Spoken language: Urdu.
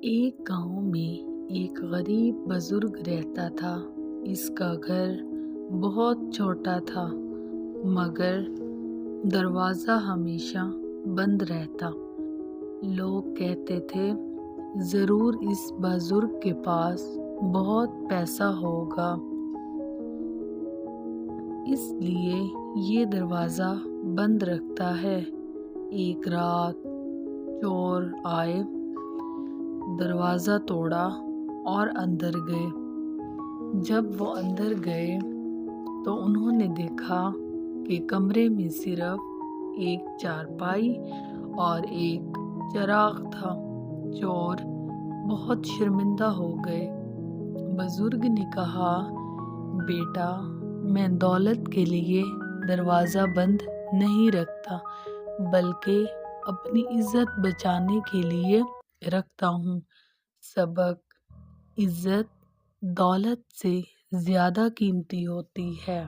ایک گاؤں میں ایک غریب بزرگ رہتا تھا۔ اس کا گھر بہت چھوٹا تھا مگر دروازہ ہمیشہ بند رہتا۔ لوگ کہتے تھے ضرور اس بزرگ کے پاس بہت پیسہ ہوگا، اس لیے یہ دروازہ بند رکھتا ہے۔ ایک رات چور آئے، دروازہ توڑا اور اندر گئے۔ جب وہ اندر گئے تو انہوں نے دیکھا کہ کمرے میں صرف ایک چارپائی اور ایک چراغ تھا۔ چور بہت شرمندہ ہو گئے۔ بزرگ نے کہا، بیٹا، میں دولت کے لیے دروازہ بند نہیں رکھتا بلکہ اپنی عزت بچانے کے لیے رکھتا ہوں۔ سبق: عزت دولت سے زیادہ قیمتی ہوتی ہے۔